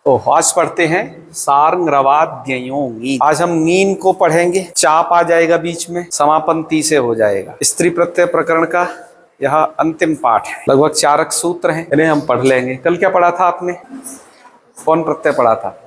तो आज पढ़ते हैं सार्ंग आज हम नीन को पढ़ेंगे। चाप आ जाएगा बीच में, समापन ती से हो जाएगा। स्त्री प्रत्यय प्रकरण का यह अंतिम पाठ है। लगभग 4 सूत्र हैं, इन्हें हम पढ़ लेंगे। कल क्या पढ़ा था आपने? कौन प्रत्यय पढ़ा था?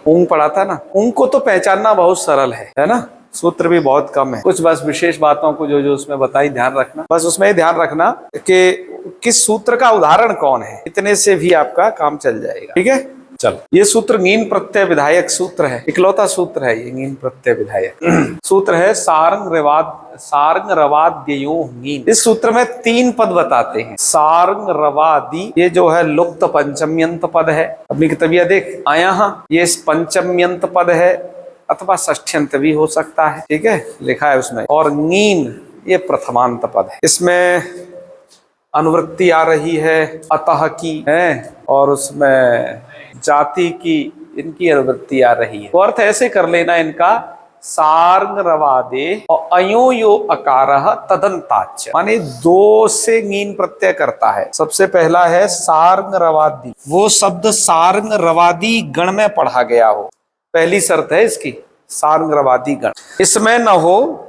ऊंग पढ़ा था ना। ऊंग को तो पहचानना बहुत सरल है ना। सूत्र भी बहुत कम है, कुछ बस विशेष बातों को जो उसमें बताई ध्यान रखना। बस उसमें ध्यान रखना कि किस सूत्र का उदाहरण कौन है, इतने से भी आपका काम चल जाएगा। ठीक है, चलो। ये सूत्र नीन प्रत्यय विधायक सूत्र है, इकलौता सूत्र है ये नीन प्रत्यय विधायक सूत्र है। सार्ंग रवाद्ययोः नीन। इस सूत्र में 3 पद बताते हैं। सार्ंग रवादि, ये जो है लुप्त पंचम्यंत पद है। अपनी किताबिया देख आया, ये पंचम्यंत पद है अथवा षष्ठ्यंत भी हो सकता है। ठीक है, लिखा है उसमें। और नीन ये प्रथमांत पद है। इसमें अनुवृत्ति आ रही है अतः की है, और उसमें जाति की, इनकी अनुवृत्ति आ रही है। तो अर्थ ऐसे कर लेना इनका, सार्ंग रवादे और अयो यो अकारः तदंताच, माने 2 से नीन प्रत्यय करता है। सबसे पहला है सार्ंग रवादी, वो शब्द सार्ंग रवादी गण में पढ़ा गया हो, पहली शर्त है इसकी। सार्ंग रवादी गण इसमें न हो।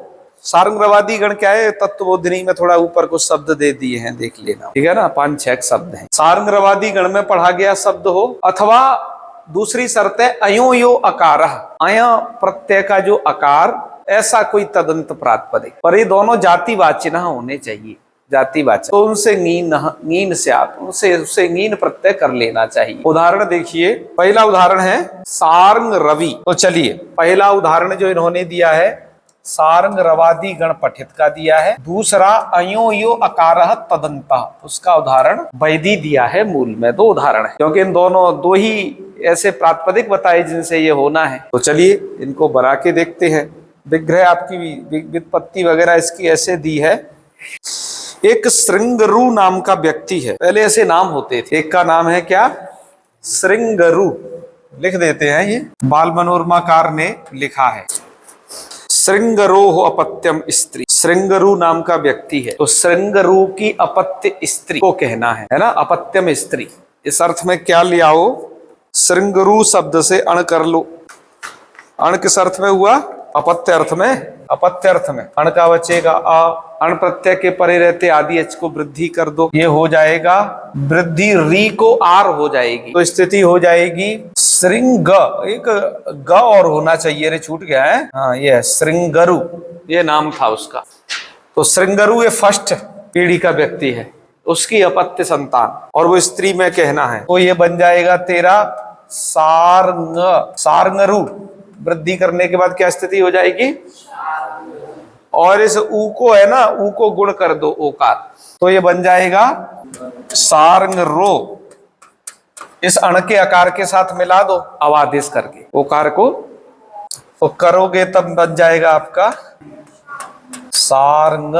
सार्ंग रवादी गण क्या है? तत्वबोधिनी में थोड़ा ऊपर कुछ शब्द दे दिए हैं, देख लेना। ठीक है ना, 5-6 शब्द हैं। सार्ंग रवादी गण में पढ़ा गया शब्द हो, अथवा दूसरी शर्त है अयो यो अकारः, अया प्रत्यय का जो आकार, ऐसा कोई तदंत प्रातिपदिक। पर ये दोनों जातिवाची न होने चाहिए, जातिवाचक। तो उनसे नीन से आप उससे नीन प्रत्यय कर लेना चाहिए। उदाहरण देखिए, पहला उदाहरण है सार्ंग रवि। तो चलिए, पहला उदाहरण जो इन्होंने दिया है सार्ंग रवादी गण पठित का दिया है। दूसरा अयो यो अकारः तदंता, उसका उदाहरण वैदी दिया है मूल में। 2 उदाहरण है, क्योंकि इन दोनों 2 ही ऐसे प्रातिपदिक बताए जिनसे ये होना है। तो चलिए इनको बना के देखते हैं। विग्रह आपकी व्युत्पत्ति वगैरह इसकी ऐसे दी है। एक श्रृंगरु नाम का व्यक्ति है। पहले ऐसे नाम होते थे। एक का नाम है क्या? श्रृंगरु। लिख देते हैं, ये बाल मनोरमाकार ने लिखा है। श्रृंगरोह अपत्यम स्त्री, श्रृंगरु नाम का व्यक्ति है। तो श्रृंगरु की अपत्य स्त्री को कहना है ना, अपत्यम स्त्री। इस अर्थ में क्या ले आओ? श्रृंगरु शब्द से अण कर लो। अण किस अर्थ में हुआ? अपत्य अर्थ में। अपत्य अर्थ में अण का बचेगा अ, अण प्रत्यय के परे रहते आदि एच को वृद्धि कर दो, ये हो जाएगा वृद्धि, री को आर हो जाएगी। तो स्थिति हो जाएगी श्रृंग, एक ग और होना चाहिए, रे छूट गया है। हाँ, ये श्रृंगरु, ये नाम था उसका। तो श्रृंगरु ये फर्स्ट पीढ़ी का व्यक्ति है, उसकी अपत्य संतान, और वो स्त्री में कहना है। तो ये बन जाएगा तेरा सार्ंग, सार्ंगरु। वृद्धि करने के बाद क्या स्थिति हो जाएगी? और इस ऊ को है ना, ऊ को गुण कर दो ओकार, तो ये बन जाएगा सार्ंग रो। इस अण के आकार के साथ मिला दो अवादेश करके ओकार को, तो करोगे तब बन जाएगा आपका सार्ंग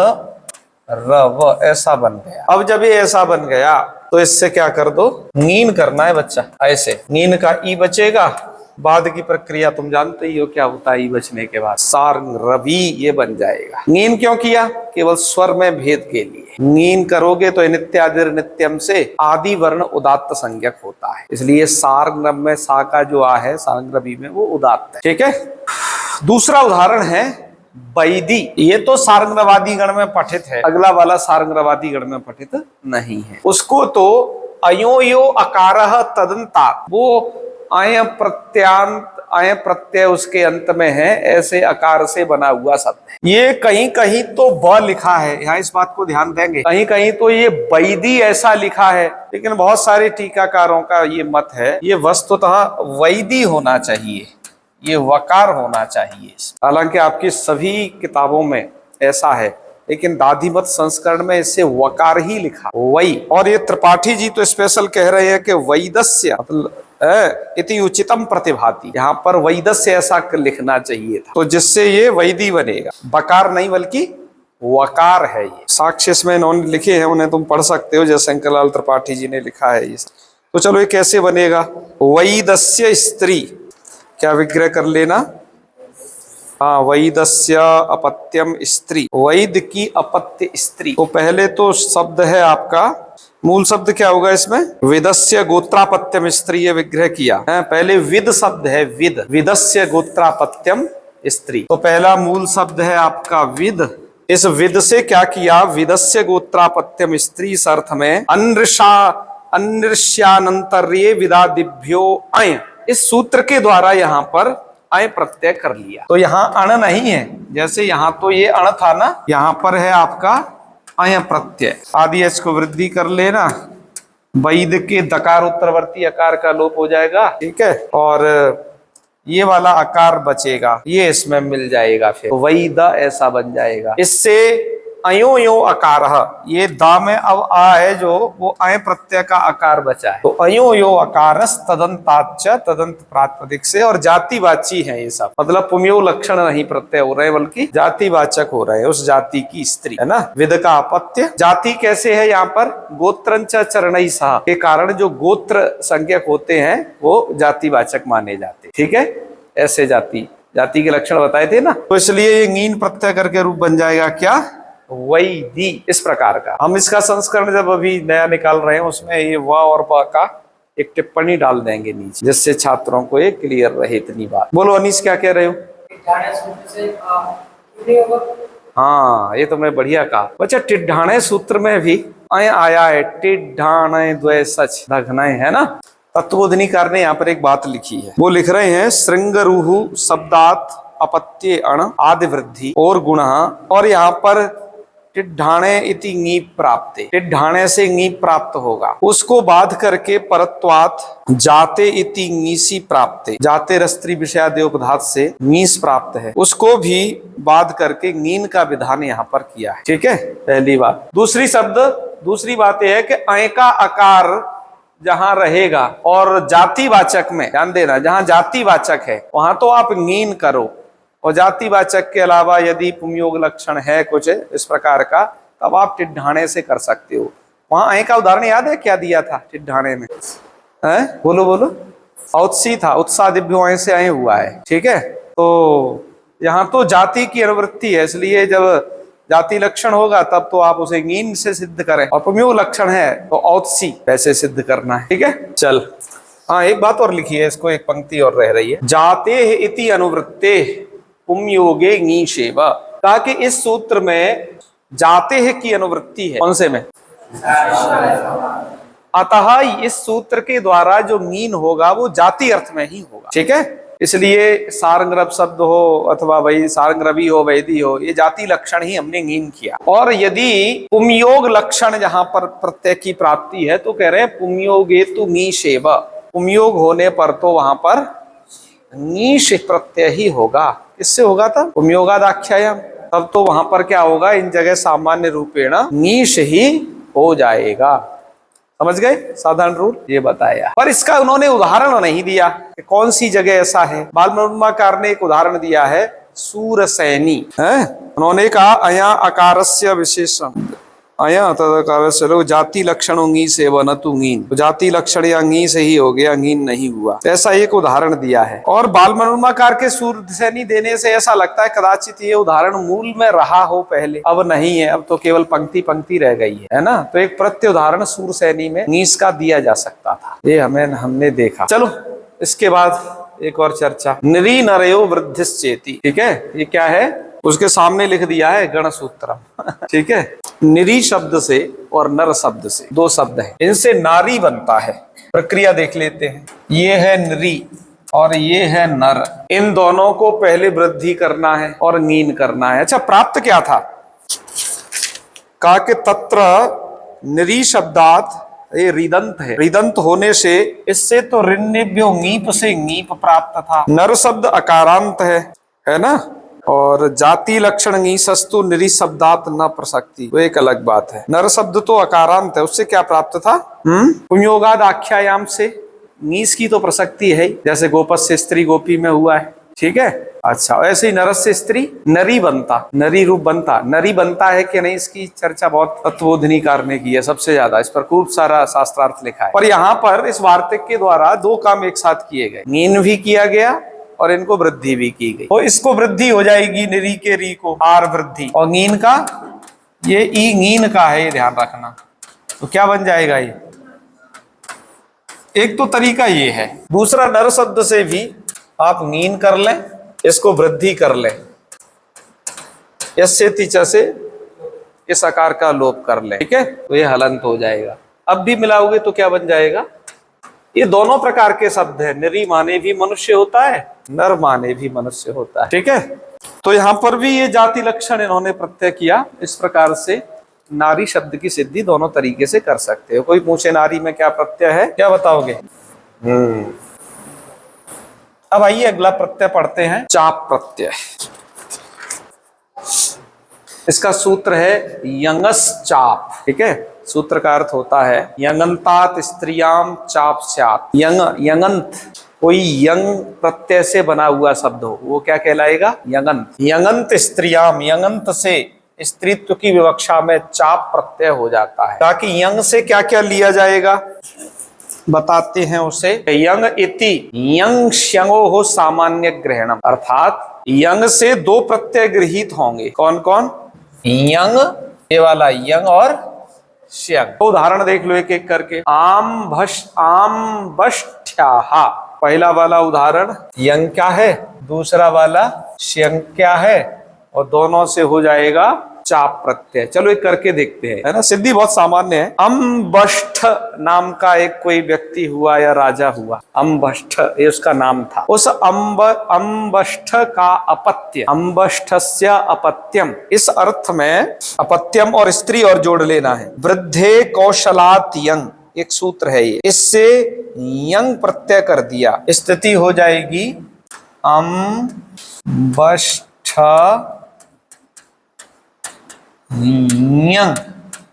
रव। ऐसा बन गया। अब जब ये ऐसा बन गया तो इससे क्या कर दो? नीन करना है बच्चा। ऐसे नीन का ई बचेगा, बाद की प्रक्रिया तुम जानते ही हो क्या होता है ई बचने के बाद। सार्ंग रवि ये बन जाएगा। नीन क्यों किया? केवल स्वर में भेद के लिए। नीन करोगे तो नित्यादिर नित्यम से आदि वर्ण उदात्त संज्ञक होता है, इसलिए सार्ंग में सा का जो आ है सार्ंग रवि में वो उदात्त है। ठीक है। दूसरा उदाहरण है वैदी। ये तो सार्ंगवादी गण में पठित है, अगला वाला सार्ंगवादी गण में पठित नहीं है। उसको तो अयो यो अकारः तदंता, वो अय प्रत्यांत, अय प्रत्यय उसके अंत में है, ऐसे आकार से बना हुआ शब्द है। ये कहीं कहीं तो ब लिखा है, यहाँ इस बात को ध्यान देंगे। कहीं कहीं तो ये वैदी ऐसा लिखा है, लेकिन बहुत सारे टीकाकारों का ये मत है, ये वस्तुतः वैदी होना चाहिए, ये वकार होना चाहिए। हालांकि आपकी सभी किताबों में ऐसा है, लेकिन दाधिमत संस्करण में इसे वकार ही लिखा, वही। और ये त्रिपाठी जी तो स्पेशल कह रहे हैं कि वैदस्य इति उचितम प्रतिभाति, यहाँ पर वैदस्य ऐसा लिखना चाहिए था, तो जिससे ये वैदी बनेगा। बकार नहीं बल्कि वकार है। ये साक्ष्य इसमें इन्होंने लिखे हैं, उन्हें तुम पढ़ सकते हो, जैसे शंकरलाल त्रिपाठी जी ने लिखा है ये। तो चलो ये कैसे बनेगा? वैदस्य स्त्री, क्या विग्रह कर लेना? हाँ, वैदस्य अपत्यम स्त्री, वैद की अपत्य स्त्री। तो पहले तो शब्द है आपका मूल शब्द क्या होगा इसमें? विदस्य गोत्रापत्यम स्त्रीय विग्रह किया है। पहले विद शब्द है, विद, विदस्य गोत्रापत्यम स्त्री। तो पहला मूल शब्द है आपका विद। इस विद से क्या किया? विदस्य गोत्रापत्यम स्त्री इस अर्थ में अनृष्यानंतर्ये विदादिभ्यो अय, इस सूत्र के द्वारा यहाँ पर अय प्रत्यय कर लिया। तो यहाँ अण नहीं है, जैसे यहाँ तो ये अण था ना, यहाँ पर है आपका अय प्रत्यय। आदि एच को वृद्धि कर लेना, वैद के दकार उत्तरवर्ती अकार का लोप हो जाएगा, ठीक है, और ये वाला आकार बचेगा, ये इसमें मिल जाएगा, फिर वैद ऐसा बन जाएगा। इससे अयो यो आकार, ये दा में अब आ है जो, वो अय प्रत्यय का आकार बचा है। तो अयो यो आकारस तदंताच्च, तदंत प्रातिपदिक से, और जातिवाची है ये सब, मतलब पुम्यो लक्षण नहीं प्रत्यय हो रहे बल्कि जातिवाचक हो रहे हैं, उस जाति की स्त्री है ना। विद का अपत्य। जाति कैसे है यहाँ पर? गोत्रंच चरणई सह के कारण जो गोत्र संज्ञक होते हैं वो जातिवाचक माने जाते, ठीक है। ऐसे जाति के लक्षण बताए थे ना, तो इसलिए ये ङीन प्रत्यय करके रूप बन जाएगा क्या? वैदी। इस प्रकार का हम इसका संस्करण जब अभी नया निकाल रहे हैं उसमें ये व और प का एक टिप्पणी डाल देंगे नीचे, जिससे छात्रों को ये क्लियर रहे इतनी बात। बोलो अनीश, क्या कह रहे हो? हाँ, ये तुमने बढ़िया कहा बच्चा। टिड्ढाणे सूत्र में भी अय आया है, टिड्ढाणे द्वय सच दघनय, है ना। तत्वोधनिकार ने यहाँ पर एक बात लिखी है, वो लिख रहे हैं श्रृंगरुहु शब्दात अपत्ये अण आदि वृद्धि और गुण, और यहाँ पर टिड्ढाणे इति ङीप प्राप्ते, टिड्ढाणे से ङीप प्राप्त होगा, उसको बाध करके परत्वात जाते इति ङीसी प्राप्ते, जाते रस्त्री विषयादि उपधात से ङीस प्राप्त है, उसको भी बाध करके ङीन का विधान यहाँ पर किया है, ठीक है, पहली बात। दूसरी बात यह है कि अय का आकार जहां रहेगा और जातिवाचक में, ध्यान देना, जहां जातिवाचक है वहां तो आप ङीन करो, और जातिवाचक के अलावा यदि पुंयोग लक्षण है कुछ इस प्रकार का, तब आप टिड्ढाणे से कर सकते हो। वहां अय का उदाहरण याद है क्या दिया था टिड्ढाणे में? बोलो। औत्सी था, उत्सादिभ्यो अय से अय हुआ है, ठीक है। तो यहाँ तो जाति की अनुवृत्ति है, इसलिए जब जाति लक्षण होगा तब तो आप उसे ङीन से सिद्ध करें, और पुंयोग लक्षण है तो औत्सी वैसे सिद्ध करना है, ठीक है। चल, हाँ, एक बात और लिखी है, इसको एक पंक्ति और रह रही है। जाते इति अनुवृत्ते पुंयोगे ङीशेव, कहा कि इस सूत्र में जाते है की अनुवृत्ति है, कौन से में? अतः इस सूत्र के द्वारा जो ङीन होगा वो जाति अर्थ में ही होगा, ठीक है। इसलिए सारंगरव शब्द हो अथवा वही सारंगरवी हो, वैदी हो, ये जाति लक्षण ही हमने ङीन किया। और यदि पुंयोग लक्षण जहां पर प्रत्यय की प्राप्ति है तो कह रहे हैं पुंयोगे तु ङीशेव, पुंयोग होने पर तो वहां पर ङीश प्रत्यय ही होगा। किससे होगा तब? पुंयोगादाख्यायाम, तब तो वहां पर क्या होगा? इन जगह सामान्य रूपेण ङीश ही हो जाएगा। समझ गए? साधारण रूल ये बताया, पर इसका उन्होंने उदाहरण नहीं दिया कि कौन सी जगह ऐसा है। बालमनुमाकार ने एक उदाहरण दिया है, सूरसैनी है, उन्होंने कहा अया अकारस्य विशेषण, अया तदकारस्य लोग जाति लक्षण ङी से व न तु ङीन, तो जाति लक्षण या ङी से ही हो गया, ङीन नहीं हुआ, ऐसा एक उदाहरण दिया है। और बालमनुमाकार के सूरसैनी देने से ऐसा लगता है कदाचित ये उदाहरण मूल में रहा हो पहले, अब नहीं है, अब तो केवल पंक्ति पंक्ति रह गई है ना। तो एक प्रत्य उदाहरण सूरसैनी में ङीस का दिया जा सकता था, ये हमने देखा। चलो इसके बाद एक और चर्चा, निरी नरयो वृद्धिश्चेति, ठीक है, ये क्या है? उसके सामने लिख दिया है गणसूत्रम ठीक है। निरी शब्द से और नर शब्द से, दो शब्द हैं, इनसे नारी बनता है। प्रक्रिया देख लेते हैं, ये है निरी और ये है नर, इन दोनों को पहले वृद्धि करना है और ङीन करना है। अच्छा, प्राप्त क्या था? कहा कि तत्र निरी शब्दात, ये रिदंत है, रिदंत होने से इससे तो ऋण्यभ्यो ङीप से ङीप प्राप्त था। नर शब्द अकारांत है ना, और जाति लक्षण ङीसस्तु निरी शब्दात न प्रसक्ति, वो एक अलग बात है। नर शब्द तो अकारांत है, उससे क्या प्राप्त था? पुंयोगाद आख्यायाम से ङीस की तो प्रसक्ति है, जैसे गोपस से स्त्री गोपी में हुआ है, ठीक है। अच्छा, ऐसे ही नरस से स्त्री नरी बनता, नरी रूप बनता। नरी बनता है कि नहीं, इसकी चर्चा बहुत तत्वोधनिकार ने की है सबसे ज्यादा, इस पर खूब सारा शास्त्रार्थ लिखा है। पर यहाँ पर इस वार्तिक के द्वारा दो काम एक साथ किए गए, ङीन भी किया गया और इनको वृद्धि भी की गई। तो इसको वृद्धि हो जाएगी, निरी के री को आर वृद्धि, और ङीन का ये ई ङीन का है, ये ध्यान रखना, तो क्या बन जाएगा ये? एक तो तरीका ये है। दूसरा, नर शब्द से भी आप नीन कर लें, इसको वृद्धि कर लें, यस्य तिच से इस आकार का लोप कर लें, ठीक है, तो ये हलंत हो जाएगा। अब भी मिलाओगे तो क्या बन जाएगा? ये दोनों प्रकार के शब्द है, नरी माने भी मनुष्य होता है, नर माने भी मनुष्य होता है, ठीक है। तो यहां पर भी ये जाति लक्षण इन्होंने प्रत्यय किया। इस प्रकार से नारी शब्द की सिद्धि दोनों तरीके से कर सकते हो। कोई पूछे नारी में क्या प्रत्यय है, क्या बताओगे? अब आइए अगला प्रत्यय पढ़ते हैं, चाप प्रत्यय। इसका सूत्र है यंगस चाप, ठीक है। सूत्र का अर्थ होता है यंगंतात स्त्रियाम चाप स्यात्। यंगंत कोई यंग प्रत्यय से बना हुआ शब्द हो, वो क्या कहलाएगा? यंगंत। यंगंत स्त्रियाम, यंगंत से स्त्रीत्व की विवक्षा में चाप प्रत्यय हो जाता है। ताकि यंग से क्या क्या लिया जाएगा बताते हैं उसे। यंग इति यंग श्यंगो हो सामान्य ग्रहणम, अर्थात यंग से दो प्रत्यय गृहीत होंगे। कौन कौन? यंग, ये वाला यंग और श्यंग। तो उदाहरण देख लो एक एक करके। आम बष्ठ्याहा, पहला वाला उदाहरण यंग क्या है, दूसरा वाला श्यंग क्या है, और दोनों से हो जाएगा चाप प्रत्यय। चलो एक करके देखते हैं, है ना। सिद्धि बहुत सामान्य है। अम्बष्ठ नाम का एक कोई व्यक्ति हुआ या राजा हुआ, अम्बष्ठ ये उसका नाम था। उस अम्बष्ठ का अपत्य, अम्बष्ठस्य अपत्यम, इस अर्थ में अपत्यम और स्त्री और जोड़ लेना है। वृद्धे कौशलात यंग, एक सूत्र है ये, इससे यंग प्रत्यय कर दिया, स्थिति हो जाएगी अम्बष्ठ यंग,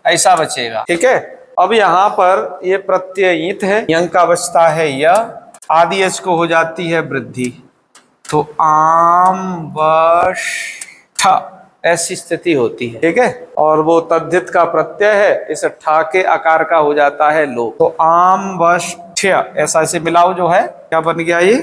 ऐसा बचेगा, ठीक है। अब यहां पर ये प्रत्यय ईत है, यंग का बचता है यह, आदि एच को हो जाती है वृद्धि, तो आम बष्ठ ऐसी स्थिति होती है, ठीक है। और वो तद्धित का प्रत्यय है, इस ठा के आकार का हो जाता है लोप, तो आम बष्ठ्य, ऐसा ऐसे मिलाओ जो है, क्या बन गया ये?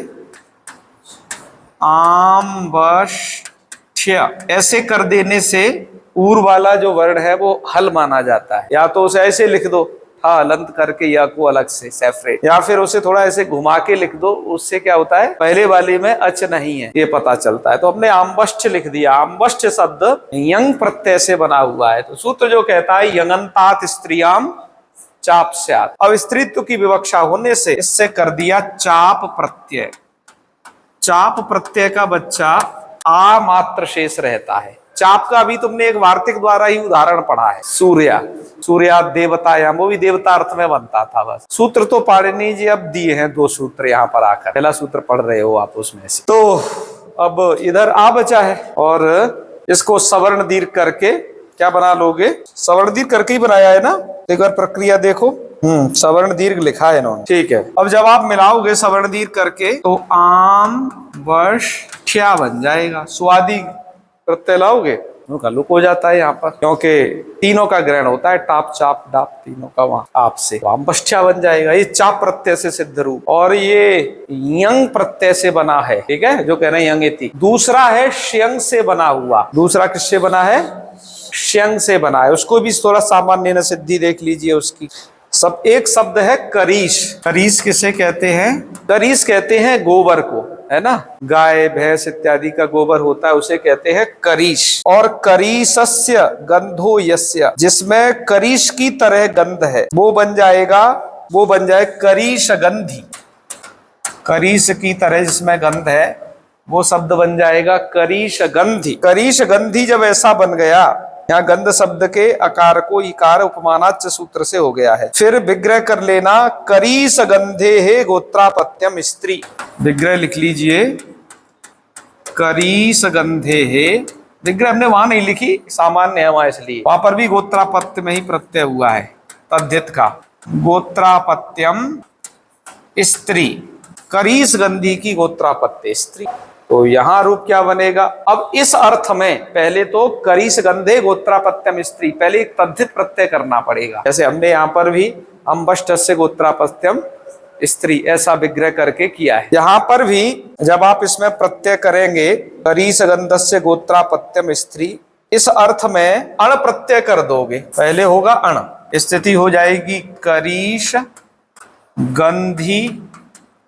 आम बष्ठ्य। ऐसे कर देने से पूर्व वाला जो वर्ण है वो हल माना जाता है। या तो उसे ऐसे लिख दो, हा हलंत करके, या को अलग से सेपरेट, या फिर उसे थोड़ा ऐसे घुमा के लिख दो, उससे क्या होता है, पहले वाले में अच नहीं है ये पता चलता है। तो हमने आम्बष्ठ लिख दिया। आम्बष्ठ शब्द यंग प्रत्यय से बना हुआ है। तो सूत्र जो कहता है यंगंतात स्त्रियाम चाप स्यात्। अब स्त्रीत्व की विवक्षा होने से इससे कर दिया चाप प्रत्यय। चाप प्रत्यय का बच्चा आ मात्र शेष रहता है। चाप का अभी तुमने एक वार्तिक द्वारा ही उदाहरण पढ़ा है, सूर्या देवतायाम, वो भी देवता अर्थ में बनता था। बस सूत्र तो पाणिनि जी अब दिए हैं, दो सूत्र यहाँ पर आकर, पहला सूत्र पढ़ रहे हो आप उसमें से। तो अब इधर आ बचा है, और इसको सवर्ण दीर्घ करके क्या बना लोगे? सवर्ण दीर्घ करके ही बनाया है ना, एक बार प्रक्रिया देखो। सवर्ण दीर्घ लिखा है इन्होंने, ठीक है। अब जब आप मिलाओगे सवर्ण दीर्घ करके तो आम बष्ठ्या बन जाएगा। स्वादि प्रत्यय लाओगे उनका लुक हो जाता है यहाँ पर, क्योंकि तीनों का ग्रहण होता है, टाप चाप डाप तीनों का वहां आप से, तो आम बष्ठ्या बन जाएगा। ये चाप प्रत्यय से सिद्ध रूप, और ये यंग प्रत्यय से बना है, ठीक है, जो कह रहे हैं यंग इति। दूसरा है श्यंग से बना हुआ। दूसरा किससे बना है? श्यंग से बना है। उसको भी थोड़ा सामान्य न सिद्धि देख लीजिए उसकी। सब एक शब्द है करीश। करीश किसे कहते हैं? करीश कहते हैं गोबर को, है ना, गाय भैंस इत्यादि का गोबर होता है, उसे कहते हैं करीश। और करीशस्य गंधो यस्य, जिसमें करीश की तरह गंध है, वो बन जाए करीश गंधी। करीश की तरह जिसमें गंध है वो शब्द बन जाएगा करीश गंधी। करीश गंधी जब ऐसा बन गया, यहाँ गंध शब्द के आकार को इकार उपमानाच सूत्र से हो गया है। फिर विग्रह कर लेना, करीश गंधे है गोत्रापत्यम स्त्री। विग्रह लिख लीजिए, करीश गंधे है। विग्रह हमने वहां नहीं लिखी, सामान्य है वहां, इसलिए वहां पर भी गोत्रापत्य में ही प्रत्यय हुआ है, तद्धित का। गोत्रापत्यम स्त्री, करीश गंधी की गोत्रापत्य स्त्री। तो यहां रूप क्या बनेगा? अब इस अर्थ में पहले तो करीश गंधे गोत्रापत्यम स्त्री, पहले एक तद्धित प्रत्यय करना पड़ेगा। जैसे हमने यहाँ पर भी अम्बष्ठस्य गोत्रापत्यम स्त्री ऐसा विग्रह करके किया है। यहाँ पर भी जब आप इसमें प्रत्यय करेंगे करीश गंधस्य गोत्रापत्यम स्त्री, इस अर्थ में अण प्रत्यय कर दोगे। पहले होगा अण, स्थिति हो जाएगी करीश गंधी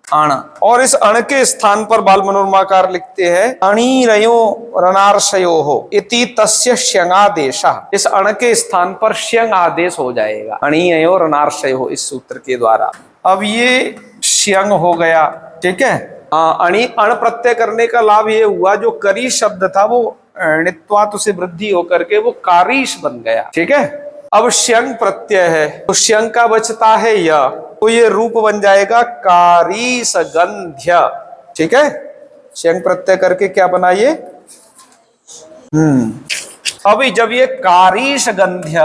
अण। और इस अण के स्थान पर बाल मनोरमाकार लिखते हैं अणीरयो रणार्षयो हो इति तस्य श्यंगादेश। इस अण के स्थान पर श्यंग आदेश हो जाएगा, अणीरयो रणार्षयो हो, इस सूत्र के द्वारा। अब ये श्यंग हो गया, ठीक है। अणी अण प्रत्यय करने का लाभ ये हुआ, जो करी शब्द था वो णित्वात् से वृद्धि होकर के वो कारीश बन गया, ठीक है। अब श्यंग प्रत्यय है तो श्यंग का बचता है य, तो ये रूप बन जाएगा कारीस गंध्य, ठीक है। श्यंग प्रत्यय करके क्या बना ये अभी जब ये कारीश गंध्य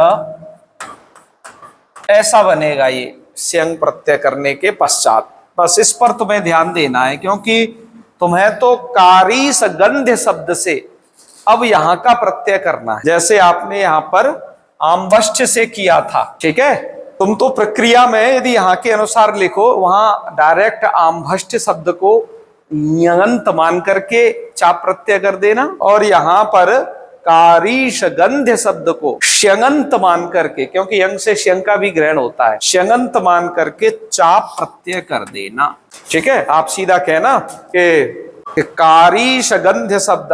ऐसा बनेगा, ये श्यंग प्रत्यय करने के पश्चात, बस इस पर तुम्हें ध्यान देना है, क्योंकि तुम्हें तो कारीस गंध्य शब्द से अब यहां का प्रत्यय करना है, जैसे आपने यहां पर आम्भष्ट से किया था, ठीक है। तुम तो प्रक्रिया में यदि यहाँ के अनुसार लिखो, वहां डायरेक्ट आम्भष्ट शब्द को यंगंत मान करके चाप प्रत्यय कर देना, और यहां पर कारीश गंध्य शब्द को श्यंगंत मान करके, क्योंकि यंग से श्यंग का भी ग्रहण होता है, श्यंगंत मान करके चाप प्रत्यय कर देना, ठीक है। आप सीधा कहना कि कारीश गंध्य शब्द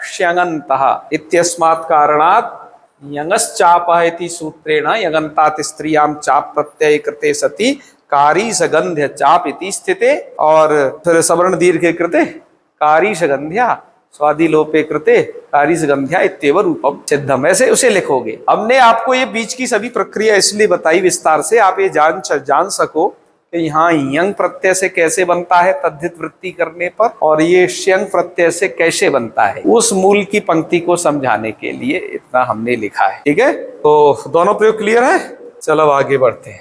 श्यंगंत इत्यस्मात् कारणात् यंगश्चाप इति सूत्रेण यंगंतात् स्त्रियां चाप प्रत्यय कृते सति कारीश गंध्य चाप इति स्थिते। और फिर सवर्ण दीर्घे कृते कारीश गंध्या स्वादि लोपे कृते कारीश गंध्या इत्येव रूपम सिद्धम, ऐसे उसे लिखोगे। हमने आपको ये बीच की सभी प्रक्रिया इसलिए बताई विस्तार से, आप ये जान सको कि यहाँ यंग प्रत्यय से कैसे बनता है तद्धित वृत्ति करने पर, और ये श्यंग प्रत्यय से कैसे बनता है, उस मूल की पंक्ति को समझाने के लिए इतना हमने लिखा है, ठीक है। तो दोनों प्रयोग क्लियर है, चलो आगे बढ़ते हैं।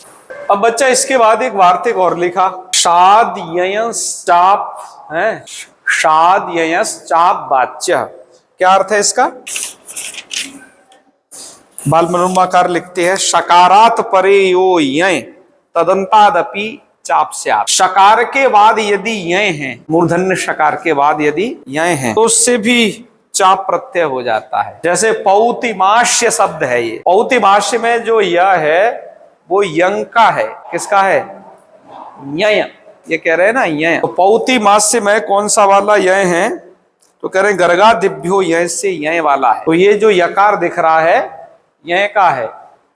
अब बच्चा इसके बाद एक वार्तिक और लिखा, शाद ययंस चाप है, शाद ययंस चाप वाच्य। क्या अर्थ है इसका? बाल मनोरमाकार लिखते हैं शकारात परे यो यय तदंतादपि चाप स्यात्। शकार के बाद यदि यय है, मूर्धन्य शकार के बाद यदि यय है, तो उससे भी चाप प्रत्यय हो जाता है। जैसे पौतिमाश्य शब्द है, ये पौतिमाश्य में जो य है वो यंग का है, किसका है? यय, ये कह रहे हैं ना यय। तो पौतिमाश्य में कौन सा वाला यय है? तो कह रहे हैं गर्गा दिव्यो यय से यय वाला है। तो ये जो यकार दिख रहा है यय का है,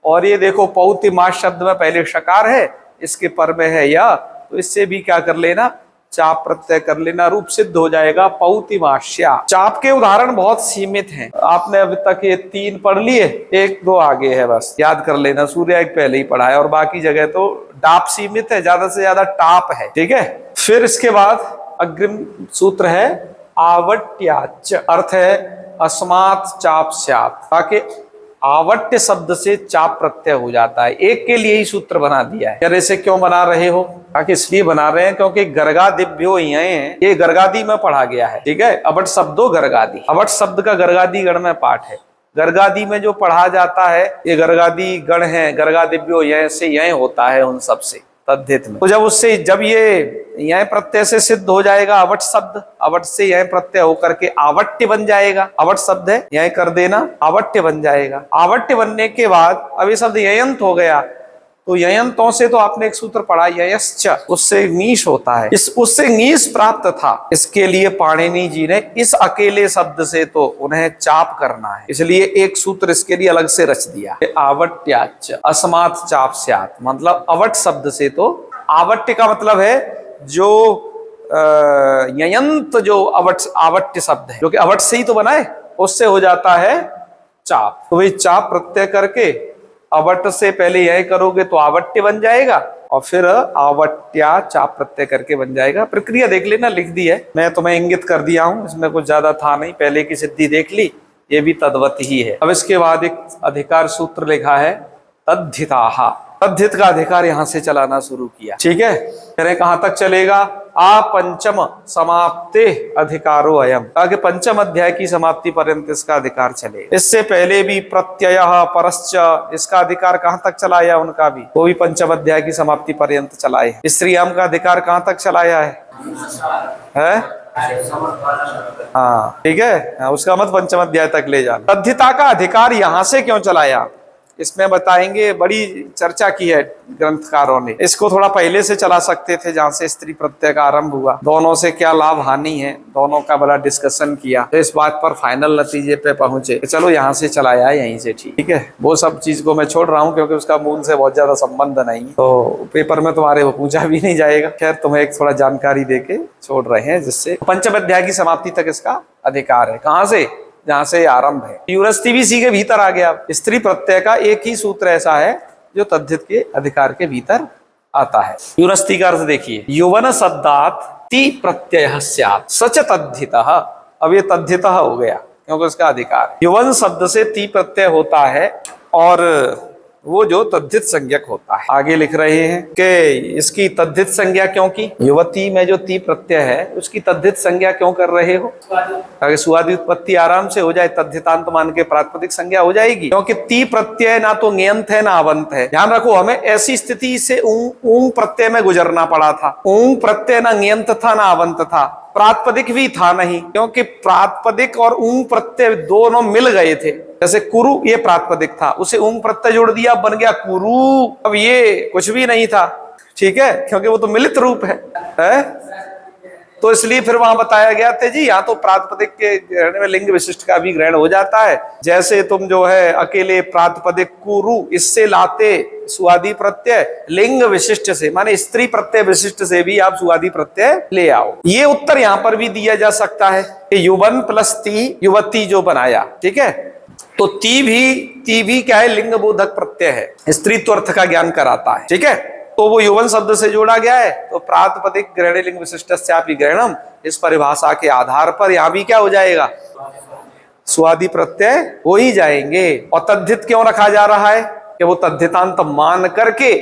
और ये देखो पौतिमाश शब्द में पहले शकार है, इसके पर में है या, तो इससे भी क्या कर लेना? चाप प्रत्यय कर लेना, रूप सिद्ध हो जाएगा पौतिमाश्या। चाप के उदाहरण बहुत सीमित हैं, आपने अभी तक ये 3 पढ़ लिए, 1-2 आगे है, बस याद कर लेना। सूर्य एक पहले ही पढ़ा है, और बाकी जगह तो डाप सीमित है, ज्यादा से ज्यादा टाप है, ठीक है। फिर इसके बाद अग्रिम सूत्र है आवट्याच, अर्थ है अस्मात् चाप स्यात्, ताकि आवट्य शब्द से चाप प्रत्यय हो जाता है। एक के लिए ही सूत्र बना दिया है। यार ऐसे क्यों बना रहे हो? ताकि इसलिए बना रहे हैं क्योंकि गर्गा दिव्यो ये गर्गादि में पढ़ा गया है, ठीक है। अवट शब्दो गर्गादि, अवट शब्द का गर्गादि गण में पाठ है। गर्गादि में जो पढ़ा जाता है ये गर्गादि गण है, गर्गा दिव्यो यय से यय होता है उन सब से तद्धित में। तो जब ये यह प्रत्यय से सिद्ध हो जाएगा अवट शब्द, अवट से यह प्रत्यय होकर के आवट्य बन जाएगा। अवट शब्द है, यह कर देना, आवट्य बन जाएगा। आवट्य बनने के बाद अब ये शब्द ययंत हो गया, तो ययंतों से तो आपने एक सूत्र पढ़ा ययश्च, उससे नीश होता है, उससे नीश प्राप्त था। इसके लिए पाणिनि जी ने इस अकेले शब्द से तो उन्हें चाप करना है, इसलिए एक सूत्र इसके लिए अलग से रच दिया। आवट्याच अस्मात् चाप स्यात्, मतलब अवट शब्द से तो, आवट्य का मतलब है जो ययंत, जो आवट्य शब्द है, जो कि अवट से ही तो बना है, उससे हो जाता है चाप। तो भाई चाप प्रत्यय करके अवट से पहले यह करोगे तो आवट्य बन जाएगा, और फिर आवट्या चाप प्रत्यय करके बन जाएगा। प्रक्रिया देख लेना, लिख दी है, मैं तुम्हें इंगित कर दिया हूं, इसमें कुछ ज्यादा था नहीं। पहले की सिद्धि देख ली, ये भी तद्वत ही है। अब इसके बाद एक अधिकार सूत्र लिखा है तद्धिताहा, तद्धित का अधिकार यहां से चलाना शुरू किया, ठीक है। फिर कहां तक चलेगा? आ पंचम समाप्ते अधिकारो अयम, ताकि पंचम अध्याय की समाप्ति पर्यंत इसका अधिकार चलेगा। इससे पहले भी प्रत्यय परश्च, इसका अधिकार कहां तक चलाया उनका भी, वो भी पंचम अध्याय की समाप्ति पर्यंत चलाए। स्त्रियाम का अधिकार कहां तक चलाया है? हाँ ठीक है, उसका मत पंचम अध्याय तक ले जाना। तद्धिता का अधिकार यहां से क्यों चलाया? इसमें बताएंगे, बड़ी चर्चा की है ग्रंथकारों ने। इसको थोड़ा पहले से चला सकते थे, जहां से स्त्री प्रत्यय का आरंभ हुआ, दोनों से क्या लाभ हानि है, दोनों का बड़ा डिस्कशन किया, तो इस बात पर फाइनल नतीजे पे पहुंचे। चलो यहाँ से चलाया, यहीं से ठीक है। वो सब चीज को मैं छोड़ रहा हूँ क्योंकि उसका मूल से बहुत ज्यादा संबंध नहीं, तो पेपर में तुम्हारे वो पूछा भी नहीं जाएगा। खैर तुम्हें एक थोड़ा जानकारी देके छोड़ रहे हैं, जिससे पंचम अध्याय की समाप्ति तक इसका अधिकार है। कहां से? जहां से आरंभ है। यूरस्ती भी सी के भीतर आ गया। स्त्री प्रत्यय का एक ही सूत्र ऐसा है जो तद्धित के अधिकार के भीतर आता है। यूरस्ती का अर्थ देखिए, यौवन शब्दात ति प्रत्यय स्यात् सच तद्धितः। अब ये तद्धितः हो गया क्योंकि उसका अधिकार। यौवन शब्द से ति प्रत्यय होता है और वो जो तद्धित संज्ञक होता है। आगे लिख रहे हैं कि इसकी तद्धित संज्ञा क्यों की? युवती में जो ती प्रत्यय है उसकी तद्धित संज्ञा क्यों कर रहे हो? ताकि सुआदि उत्पत्ति आराम से हो जाए, तद्धितांत मान के प्रातिपदिक संज्ञा हो जाएगी। क्योंकि ती प्रत्यय ना तो ङयंत है ना अवंत है। ध्यान रखो, हमें ऐसी स्थिति से ऊंग प्रत्यय में गुजरना पड़ा था। ऊंग प्रत्यय ना ङयंत था ना अवंत था, प्रातिपदिक भी था नहीं, क्योंकि प्रातिपदिक और ऊंग प्रत्यय दोनों मिल गए थे। जैसे कुरु ये प्रातिपदिक था, उसे ऊंग प्रत्यय जोड़ दिया, बन गया कुरु। अब ये कुछ भी नहीं था, ठीक है, क्योंकि वो तो मिलित रूप है? तो इसलिए फिर वहां बताया गया था जी, यहाँ तो प्रातिपदिक के ग्रहण में लिंग विशिष्ट का भी ग्रहण हो जाता है। जैसे तुम जो है अकेले प्रातिपदिक कुरु इससे लाते सुआदि प्रत्यय, लिंग विशिष्ट से माने स्त्री प्रत्यय विशिष्ट से भी आप सुआदि प्रत्यय ले आओ। ये उत्तर यहाँ पर भी दिया जा सकता है कि युवन प्लस ती, युवती जो बनाया, ठीक है, तो ती भी क्या है? लिंग बोधक प्रत्यय है, स्त्रीत्व अर्थ का ज्ञान कराता है, ठीक है। तो वो यौवन शब्द से जोड़ा गया है, तो प्रातिपदिक ग्रहणे लिंग विशिष्टस्यापि ग्रहणम, इस परिभाषा के आधार पर यहां भी क्या हो जाएगा? सुआदि प्रत्यय हो ही जाएंगे। और तद्धित क्यों रखा जा रहा है? कि वो तद्धितांत मान करके,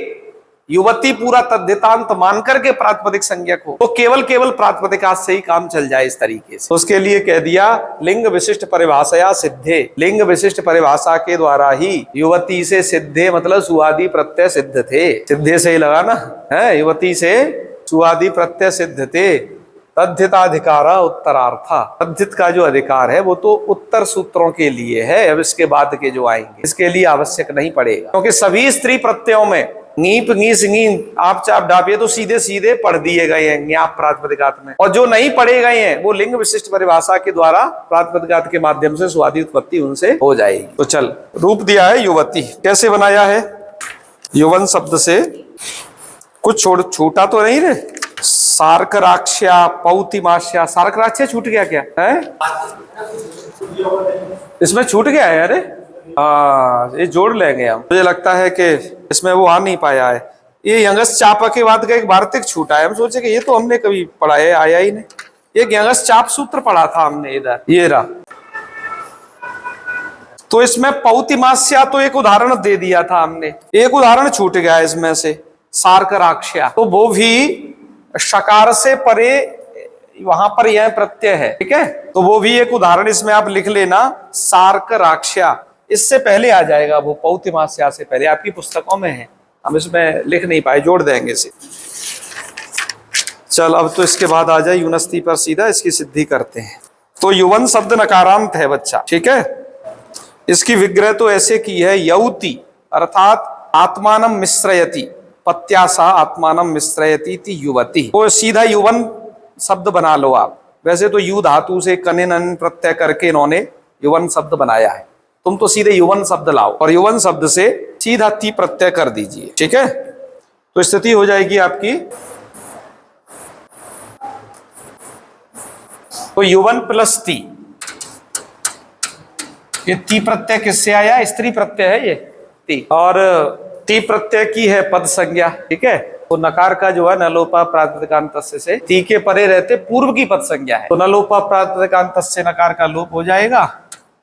युवती पूरा तद्धितांत मान करके प्रातिपदिक संज्ञक हो, तो केवल प्रातिपदिकात से ही काम चल जाए इस तरीके से। उसके लिए कह दिया लिंग विशिष्ट परिभाषा सिद्धे, लिंग विशिष्ट परिभाषा के द्वारा ही युवती से सिद्धे मतलब सुआदि प्रत्यय सिद्ध थे। सिद्धे से ही लगा ना है, युवती से सुआदि प्रत्यय सिद्ध थे। तद्धिताधिकार उत्तरार्था, तद्धित का जो अधिकार है वो तो उत्तर सूत्रों के लिए है। अब इसके बाद के जो आएंगे इसके लिए आवश्यक नहीं पड़ेगा, क्योंकि सभी स्त्री प्रत्ययों में नीप ङीस ङीन आप चाप डाप ये तो सीधे सीधे पढ़ दिए गए हैं ज्ञाप प्रातिपदिकात में, और जो नहीं पढ़े गए हैं वो लिंग विशिष्ट परिभाषा के द्वारा प्रातिपदिकात के माध्यम से स्वादि उत्पत्ति उनसे हो जाएगी। तो चल, रूप दिया है युवती, कैसे बनाया है? यौवन शब्द से कुछ छूटा तो नहीं रे? सार्कराक्ष्या पौतिमास्या, सार्कराक्ष्या छूट गया क्या है? इसमें छूट गया है। अरे हाँ, ये जोड़ लेंगे हम। मुझे लगता है कि इसमें वो आ नहीं पाया है। ये यंगस चाप के बाद का एक वार्तिक छूटा है। हम सोचे कि ये तो हमने कभी पढ़ा है, आया ही नहीं। एक यंगस चाप सूत्र पढ़ा था हमने इधर, ये रहा। तो इसमें पौतिमास्या तो एक उदाहरण दे दिया था हमने, एक उदाहरण छूट गया इसमें से, सार्कराक्ष्या। तो वो भी शकार से परे वहां पर यह प्रत्यय है, ठीक है, तो वो भी एक उदाहरण इसमें आप लिख लेना, सार्कराक्ष्या। इससे पहले आ जाएगा वो, पौतिमास्या से पहले आपकी पुस्तकों में है, हम इसमें लिख नहीं पाए, जोड़ देंगे इसे। चल, अब तो इसके बाद आ जाए यूनस्ती पर, सीधा इसकी सिद्धि करते हैं। तो युवन शब्द नकारांत है बच्चा, ठीक है। इसकी विग्रह तो ऐसे की है, यौति अर्थात आत्मानम मिश्रयति, पत्यासा आत्मानम मिश्रयति ति युवती। तो सीधा युवन शब्द बना लो आप। वैसे तो यू धातु से कने नन प्रत्यय करके इन्होंने युवन शब्द बनाया है, तुम तो सीधे युवन शब्द लाओ और युवन शब्द से सीधा ती प्रत्यय कर दीजिए, ठीक है। तो स्थिति हो जाएगी आपकी, तो युवन प्लस ती। ये ती प्रत्यय किससे आया? स्त्री प्रत्यय है ये ती, और ती प्रत्यय की है पद संज्ञा, ठीक है। तो नकार का जो है नलोपा प्रातिपदिकांत से ती के परे रहते पूर्व की पद संज्ञा है, तो नलोपा प्रातिपदिकांत से नकार का लोप हो जाएगा,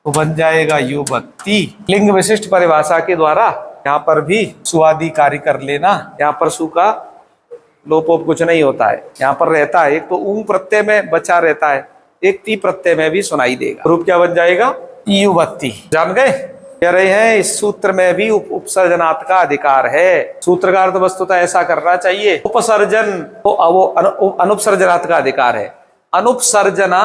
तो बन जाएगा युवती। लिंग विशिष्ट परिभाषा के द्वारा यहाँ पर भी सुआदि कार्य कर लेना। यहाँ पर सु का लोपोप कुछ नहीं होता है, यहाँ पर रहता है। एक तो ऊंग प्रत्यय में बचा रहता है, एक ती प्रत्यय में भी सुनाई देगा। रूप क्या बन जाएगा? युवती। जान गए? कह रहे हैं इस सूत्र में भी उपसर्जनात् का अधिकार है। सूत्रकार तो वस्तुतः ऐसा करना चाहिए, उपसर्जन वो अनुपसर्जनात् का अधिकार है। अनुपसर्जना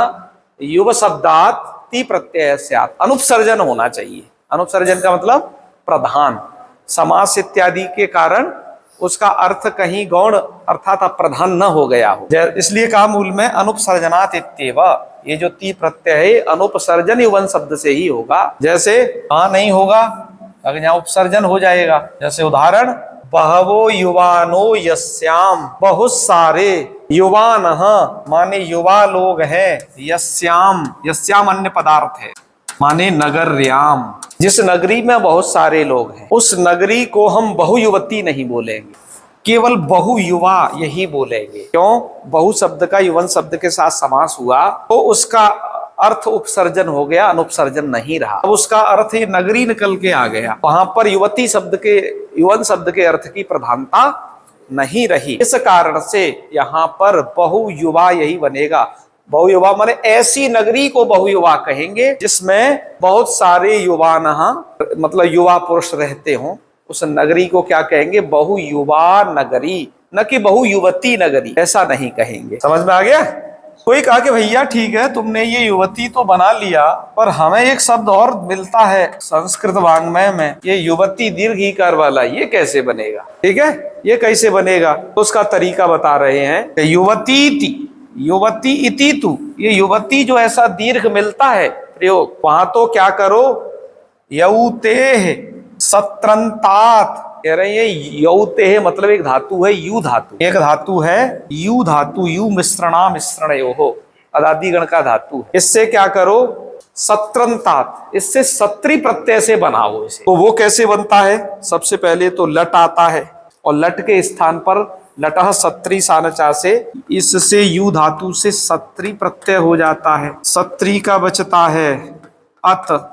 युव शब्दात ती प्रत्यय स्यात्, अनुपसर्जन होना चाहिए। अनुपसर्जन का मतलब प्रधान, समास इत्यादि के कारण उसका अर्थ कहीं गौण अर्थात अप्रधान न हो गया हो, इसलिए कहा मूल में अनुपसर्जनात् इत्येव। ये जो ती प्रत्यय है अनुपसर्जन युवन शब्द से ही होगा। जैसे कहाँ नहीं होगा, अगर यहाँ उपसर्जन हो जाएगा। जैसे उदाहरण, बहवो युवानो यस्याम, बहुत सारे युवान माने युवा लोग हैं, यस्याम, यस्याम अन्य पदार्थ है माने नगर्याम, जिस नगरी में बहुत सारे लोग हैं उस नगरी को हम बहुयुवती नहीं बोलेंगे, केवल बहुयुवा यही बोलेंगे। क्यों? बहु शब्द का युवन शब्द के साथ समास हुआ तो उसका अर्थ उपसर्जन हो गया, अनुपसर्जन नहीं रहा। अब उसका अर्थ ये नगरी निकल के आ गया, वहां पर युवती शब्द के युवन शब्द के अर्थ की प्रधानता नहीं रही। इस कारण से यहाँ पर बहुयुवा यही बनेगा। बहुयुवा माने ऐसी नगरी को बहुयुवा कहेंगे जिसमें बहुत सारे युवा मतलब युवा पुरुष रहते हों, उस नगरी को क्या कहेंगे? बहुयुवा नगरी, न कि बहुयुवती नगरी, ऐसा नहीं कहेंगे। समझ में आ गया? कोई कहा कि भैया ठीक है तुमने ये युवती तो बना लिया, पर हमें एक शब्द और मिलता है संस्कृत वाङ्मय में, ये युवती दीर्घ ईकार वाला, ये कैसे बनेगा? ठीक है, ये कैसे बनेगा? तो उसका तरीका बता रहे हैं। युवती युवती इति तु, ये युवती जो ऐसा दीर्घ मिलता है प्रयोग, वहां तो क्या करो? यौते सत्रंतात, कह रहे हैं यौते मतलब एक धातु है यू धातु, एक धातु है यू धातु, यू मिश्रणा मिश्रणयो हो, अदादिगण का धातु है। इससे क्या करो? सत्रंतात, इससे सत्री प्रत्यय से बनाओ इसे। तो वो कैसे बनता है? सबसे पहले तो लट आता है और लट के स्थान पर लटह सत्री सानचा से, इससे यू धातु से सत्री प्रत्यय हो जाता है। सत्री का बचता है अत,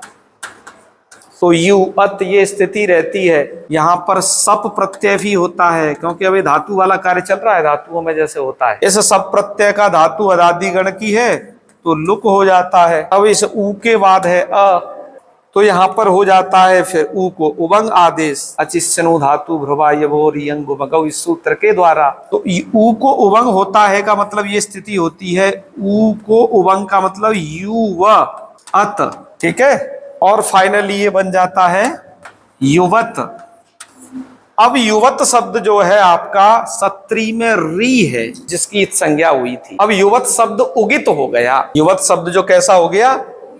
तो यू अत ये स्थिति रहती है। यहाँ पर सप प्रत्यय भी होता है क्योंकि अभी धातु वाला कार्य चल रहा है, धातुओं में जैसे होता है। इस सप प्रत्यय का धातु अदादिगण की है तो लुक हो जाता है। अब इस ऊ के बाद है अ, तो यहाँ पर हो जाता है फिर ऊ को उबंग आदेश, अचिष्यनु धातु भ्रुवा यभोरियंग उबगौ, इस सूत्र के द्वारा। तो ऊ को उबंग होता है का मतलब ये स्थिति होती है, ऊ को उबंग का मतलब यू व अत, ठीक है। और फाइनली ये बन जाता है युवत। अब युवत शब्द जो है आपका सत्री में री है जिसकी संज्ञा हुई थी, अब युवत शब्द उगित हो गया। युवत शब्द जो कैसा हो गया?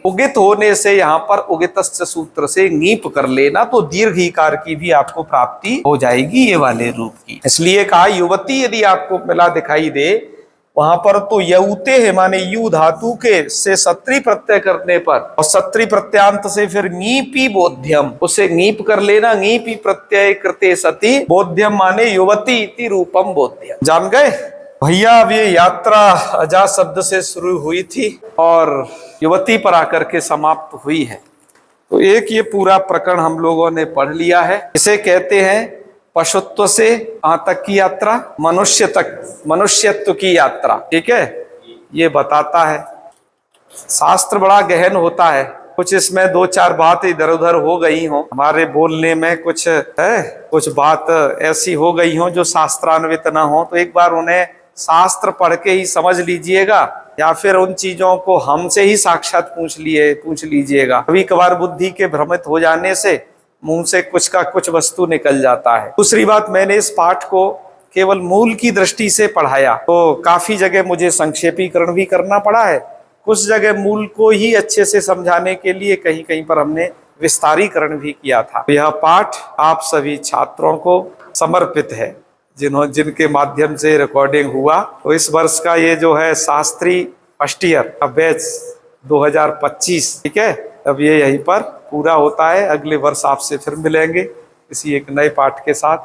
उगित होने से यहाँ पर उगितस्य सूत्र से नीप कर लेना तो दीर्घ ईकार की भी आपको प्राप्ति हो जाएगी ये वाले रूप की। इसलिए कहा युवती यदि आपको मिला दिखाई दे वहां पर तो यऊते है माने यू धातु के से सत्री प्रत्यय करने पर और सत्री प्रत्यांत से फिर नीपी बोध्यम, उसे नीप कर लेना, नीपी प्रत्यय कृते सती बोध्यम माने युवती इति रूपम बोध्यम। जान गए भैया? अब ये यात्रा अजा शब्द से शुरू हुई थी और युवती पर आकर के समाप्त हुई है। तो एक ये पूरा प्रकरण हम लोगों ने पढ़ लिया है। इसे कहते हैं पशुत्व से कहां तक की यात्रा? मनुष्य तक, मनुष्यत्व की यात्रा, ठीक है। ये बताता है। शास्त्र बड़ा गहन होता है, कुछ इसमें दो चार बात इधर उधर हो गई हो, हमारे बोलने में कुछ है, कुछ बात ऐसी हो गई हो जो शास्त्रान्वित ना हो, तो एक बार उन्हें शास्त्र पढ़ के ही समझ लीजिएगा या फिर उन चीजों को हमसे ही साक्षात पूछ लीजिएगा। कभी कभार बुद्धि के भ्रमित हो जाने से मुंह से कुछ का कुछ वस्तु निकल जाता है। दूसरी बात, मैंने इस पाठ को केवल मूल की दृष्टि से पढ़ाया तो काफी जगह मुझे संक्षेपीकरण भी करना पड़ा है, कुछ जगह मूल को ही अच्छे से समझाने के लिए कहीं कहीं पर हमने विस्तारीकरण भी किया था। यह पाठ आप सभी छात्रों को समर्पित है जिनके माध्यम से रिकॉर्डिंग हुआ। तो इस वर्ष का ये जो है शास्त्री फर्स्ट ईयर का बैच 2025, ठीक है, अब ये यहीं पर पूरा होता है। अगले वर्ष आपसे फिर मिलेंगे किसी एक नए पाठ के साथ।